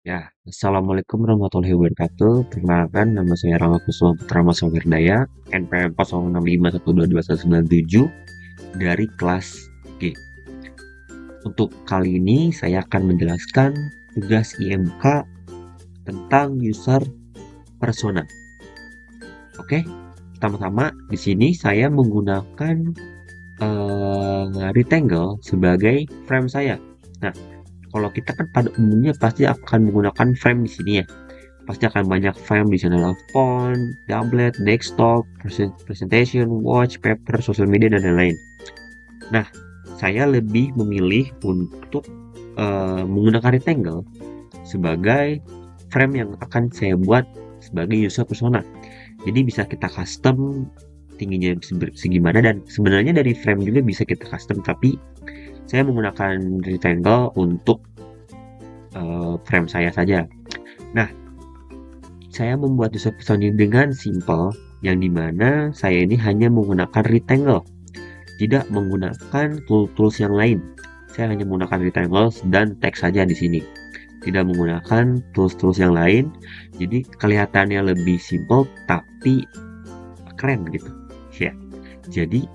Ya, Assalamualaikum warahmatullahi wabarakatuh. Perkenalkan, nama saya Rama Kusuma Putra Mas Wirdaya, NPM 0651221197 dari kelas G. Untuk kali ini saya akan menjelaskan tugas IMK tentang user persona. Oke, pertama-tama di sini saya menggunakan rectangle sebagai frame saya. Nah, kalau kita kan pada umumnya pasti akan menggunakan frame di sini ya. Pasti akan banyak frame di sana, phone, tablet, desktop, presentation, watch, paper, social media, dan lain-lain. Nah, saya lebih memilih untuk menggunakan rectangle sebagai frame yang akan saya buat sebagai user persona. Jadi bisa kita custom tingginya segimana, dan sebenarnya dari frame juga bisa kita custom, tapi saya menggunakan rectangle untuk frame saya saja. Nah, saya membuat user persona dengan simple, yang dimana saya ini hanya menggunakan rectangle, tidak menggunakan tools yang lain. Saya hanya menggunakan rectangle dan teks saja di sini, tidak menggunakan tools yang lain. Jadi kelihatannya lebih simple tapi keren gitu ya. Jadi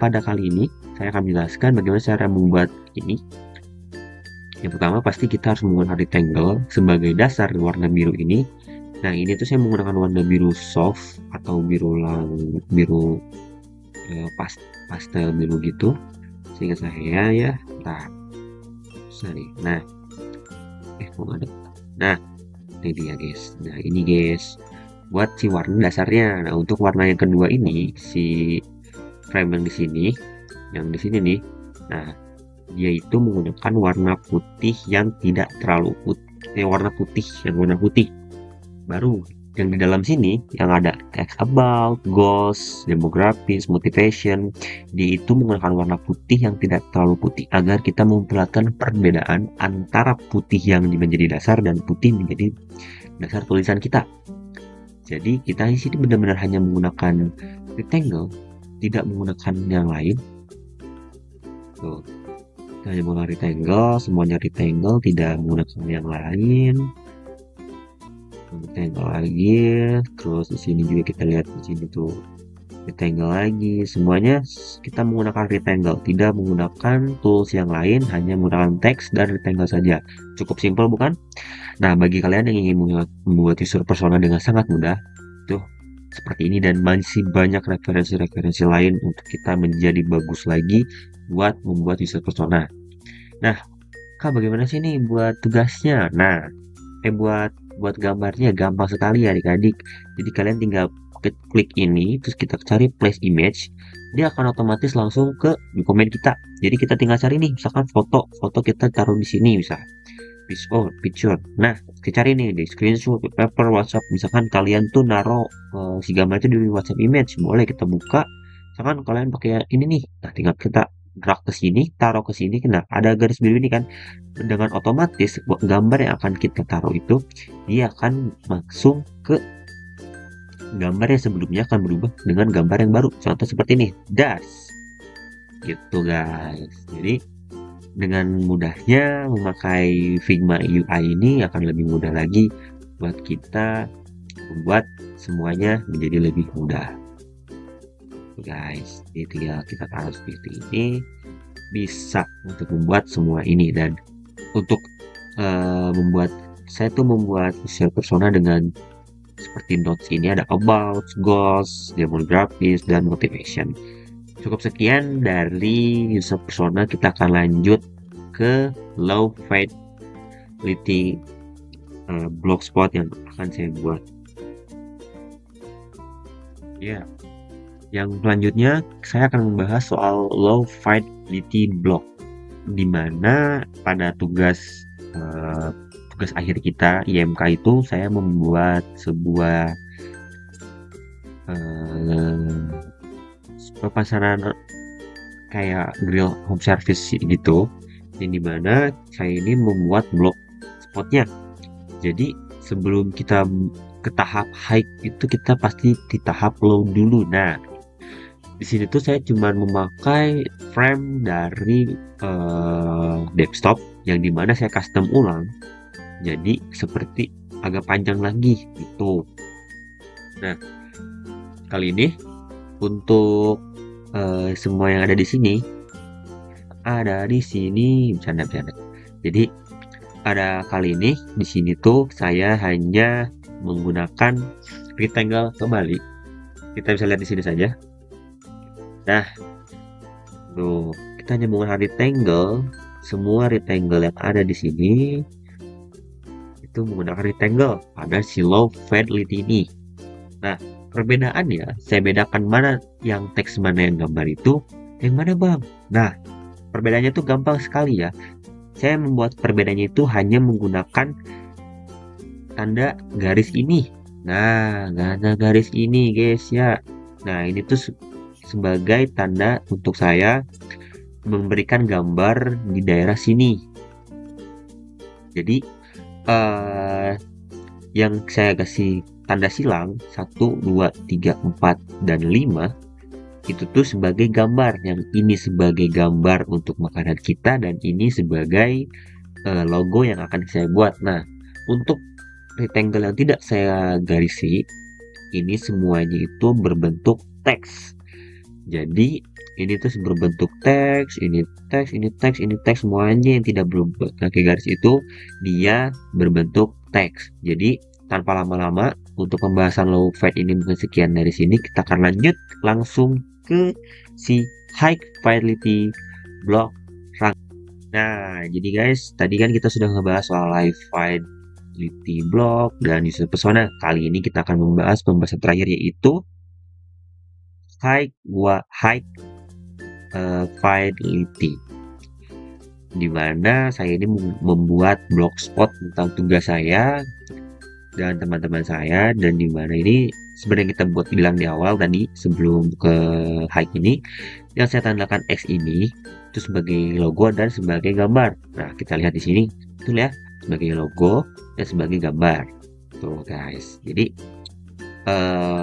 pada kali ini saya akan menjelaskan bagaimana cara membuat ini. Yang pertama pasti kita harus menggunakan rectangle sebagai dasar warna biru ini. Nah, ini tuh saya menggunakan warna biru soft atau biru pastel biru gitu. Sehingga saya ya, sorry. Nah, mau ada. Nah, ini dia guys. Nah, ini guys, buat si warna dasarnya. Nah, untuk warna yang kedua ini, si frame yang di sini nih. Nah, dia itu menggunakan warna putih yang tidak terlalu putih, warna putih baru. Yang di dalam sini yang ada text about, goals, demographics, motivation, dia itu menggunakan warna putih yang tidak terlalu putih agar kita memperlihatkan perbedaan antara putih yang menjadi dasar dan putih menjadi dasar tulisan kita. Jadi kita di sini benar-benar hanya menggunakan rectangle, tidak menggunakan yang lain. Tuh, kita hanya menggunakan rectangle, semuanya rectangle, tidak menggunakan yang lain. Rectangle lagi, terus di sini juga kita lihat di sini tuh rectangle lagi. Semuanya kita menggunakan rectangle, tidak menggunakan tools yang lain, hanya menggunakan teks dan rectangle saja. Cukup simpel bukan? Nah, bagi kalian yang ingin membuat user persona dengan sangat mudah, tuh seperti ini, dan masih banyak referensi-referensi lain untuk kita menjadi bagus lagi buat membuat user persona. Nah, Kak, bagaimana sih nih buat tugasnya? Nah, buat gambarnya gampang sekali ya adik-adik. Jadi kalian tinggal klik ini, terus kita cari place image, dia akan otomatis langsung ke dokumen kita. Jadi kita tinggal cari nih, misalkan foto kita taruh di sini, bisa picture. Nah, kita cari nih di screenshot, paper, WhatsApp. Misalkan kalian tuh naruh si gambar itu di WhatsApp image, boleh kita buka. Misalkan kalian pakai ini nih, nah tinggal kita drag ke sini, taruh ke sini. Nah, ada garis biru ini kan, dengan otomatis gambar yang akan kita taruh itu dia akan langsung ke gambar yang sebelumnya, akan berubah dengan gambar yang baru. Contoh seperti ini, das gitu guys. Jadi dengan mudahnya memakai Figma UI ini akan lebih mudah lagi buat kita membuat semuanya menjadi lebih mudah guys. Jadi tinggal kita taruh seperti ini, bisa untuk membuat semua ini. Dan untuk saya tuh membuat user persona dengan seperti notes ini, ada about, goals, demographics, dan motivation. Cukup sekian dari user persona, kita akan lanjut ke low fidelity blogspot yang akan saya buat. Ya, yang selanjutnya saya akan membahas soal low fidelity blog, di mana pada tugas akhir kita IMK itu saya membuat sebuah pasaran kayak grill home service gitu, yang dimana saya ini membuat blog spotnya. Jadi sebelum kita ke tahap high itu, kita pasti di tahap low dulu. Nah, di sini tuh saya cuma memakai frame dari desktop, yang dimana saya custom ulang jadi seperti agak panjang lagi gitu. Nah, kali ini untuk semua yang ada di sini bercanda-bercanda. Jadi kali ini di sini tuh saya hanya menggunakan rectangle kembali. Kita bisa lihat di sini saja. Nah, tuh kita hanya menggunakan rectangle. Semua rectangle yang ada di sini itu menggunakan rectangle pada si low fidelity ini. Nah, perbedaannya saya bedakan mana yang teks mana yang gambar itu, yang mana bang. Nah, perbedaannya tuh gampang sekali ya. Saya membuat perbedaannya itu hanya menggunakan tanda garis ini. Nah, tanda garis ini guys ya. Nah, ini tuh sebagai tanda untuk saya memberikan gambar di daerah sini. Jadi yang saya kasih tanda silang 1, 2, 3, 4, dan 5 itu tuh sebagai gambar. Yang ini sebagai gambar untuk makanan kita dan ini sebagai logo yang akan saya buat. Nah, untuk rectangle yang tidak saya garisi ini semuanya itu berbentuk teks. Jadi ini tuh berbentuk teks, ini teks, ini teks, ini teks, semuanya yang tidak pakai garis itu dia berbentuk teks. Jadi tanpa lama-lama untuk pembahasan low fat ini mungkin sekian dari sini, kita akan lanjut langsung ke si high fidelity block rank. Nah, jadi guys, tadi kan kita sudah ngebahas soal high fidelity block dan user persona. Kali ini kita akan membahas pembahasan terakhir yaitu high fidelity, dimana saya ini membuat blogspot tentang tugas saya dan teman-teman saya, dan dimana ini sebenarnya kita buat bilang di awal tadi sebelum ke hike ini, yang saya tanda-tandakan X ini itu sebagai logo dan sebagai gambar. Nah, kita lihat di sini itu ya, sebagai logo dan sebagai gambar tuh guys. Jadi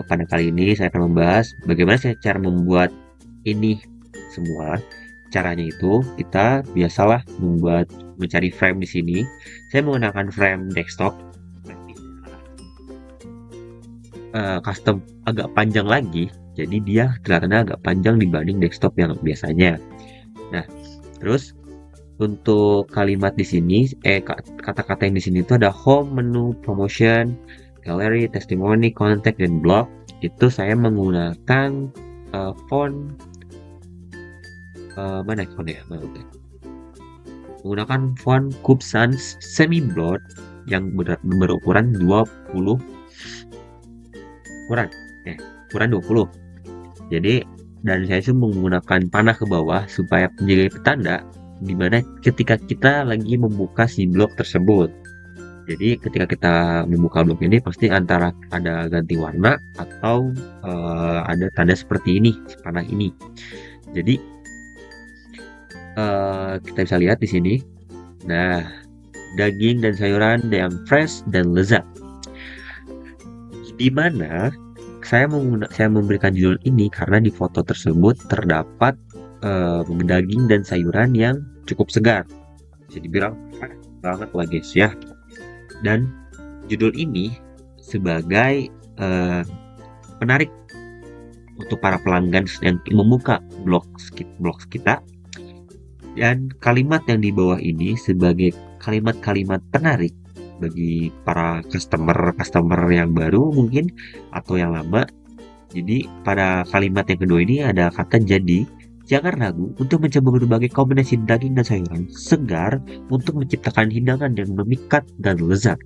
pada kali ini saya akan membahas bagaimana cara membuat ini semua. Caranya itu kita biasalah mencari frame di sini. Saya menggunakan frame desktop custom agak panjang lagi, jadi dia kelihatannya agak panjang dibanding desktop yang biasanya. Nah, terus untuk kalimat di sini, kata-kata yang di sini itu ada home, menu, promotion, gallery, testimoni, contact, dan blog. Itu saya menggunakan font mana font ya? Menggunakan font Cube Sans semi broad yang berukuran 20 ukuran 20. Jadi dan saya menggunakan panah ke bawah supaya menjadi petanda dimana ketika kita lagi membuka si blog tersebut. Jadi ketika kita membuka blog ini pasti antara ada ganti warna atau ada tanda seperti ini, panah ini. Jadi kita bisa lihat di sini. Nah, daging dan sayuran yang fresh dan lezat. Di mana saya memberikan judul ini karena di foto tersebut terdapat daging dan sayuran yang cukup segar. Bisa dibilang banget lah guys ya. Dan judul ini sebagai penarik untuk para pelanggan yang membuka blog kita, dan kalimat yang di bawah ini sebagai kalimat-kalimat penarik bagi para customer yang baru mungkin atau yang lama. Jadi pada kalimat yang kedua ini ada kata jadi. Jangan ragu untuk mencoba berbagai kombinasi daging dan sayuran segar untuk menciptakan hidangan yang memikat dan lezat.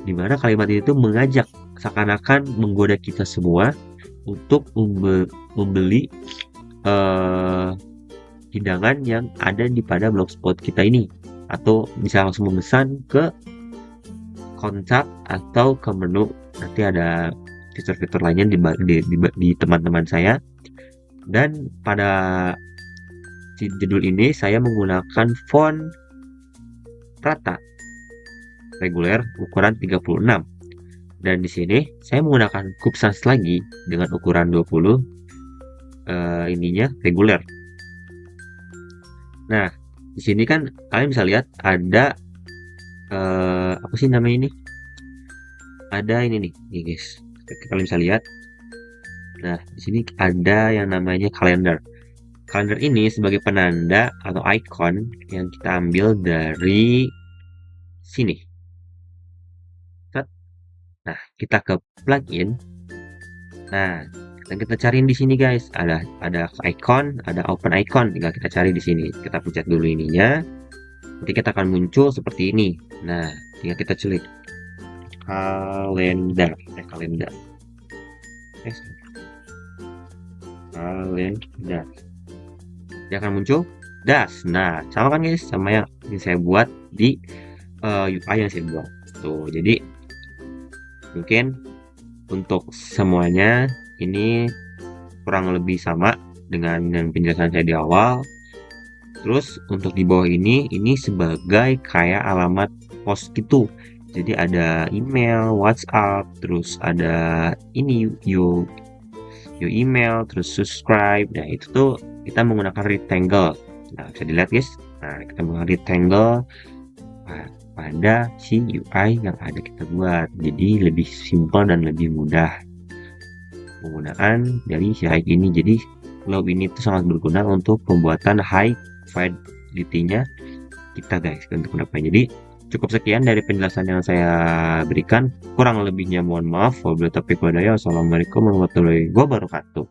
Dimana kalimat itu mengajak seakan-akan menggoda kita semua untuk membeli hidangan yang ada di pada blogspot kita ini, atau bisa langsung memesan ke kontak atau ke menu. Nanti ada fitur-fitur lainnya di teman-teman saya. Dan pada judul ini saya menggunakan font rata reguler ukuran 36. Dan di sini saya menggunakan Cube Sans lagi dengan ukuran 20 ininya reguler. Nah, di sini kan kalian bisa lihat ada apa sih namanya ini? Ada ini nih, nih guys. Kalian bisa lihat. Nah, di sini ada yang namanya kalender. Kalender ini sebagai penanda atau icon yang kita ambil dari sini. Nah, kita ke plugin. Nah, dan kita cariin di sini guys. Ada icon, ada open icon. Tinggal kita cari di sini. Kita pencet dulu ininya. Nanti kita akan muncul seperti ini. Nah, tinggal kita klik kalender. Kalender. Kalender. Dia akan muncul das. Nah, sama kan guys, sama yang saya buat di UI yang saya buat. Tuh, jadi mungkin untuk semuanya ini kurang lebih sama dengan yang penjelasan saya di awal. Terus untuk di bawah ini sebagai kayak alamat pos gitu. Jadi ada email, WhatsApp, terus ada ini you email, terus subscribe. Nah, itu tuh kita menggunakan rectangle. Nah, bisa dilihat guys. Nah, kita menggunakan rectangle pada si UI yang ada kita buat. Jadi lebih simpel dan lebih mudah penggunaan dari si high ini. Jadi globe ini tuh sangat berguna untuk pembuatan high fidelity-nya kita guys untuk kedepannya. Jadi cukup sekian dari penjelasan yang saya berikan. Kurang lebihnya mohon maaf. Wabillahi taufiq wal hidayah. Wassalamualaikum warahmatullahi wabarakatuh.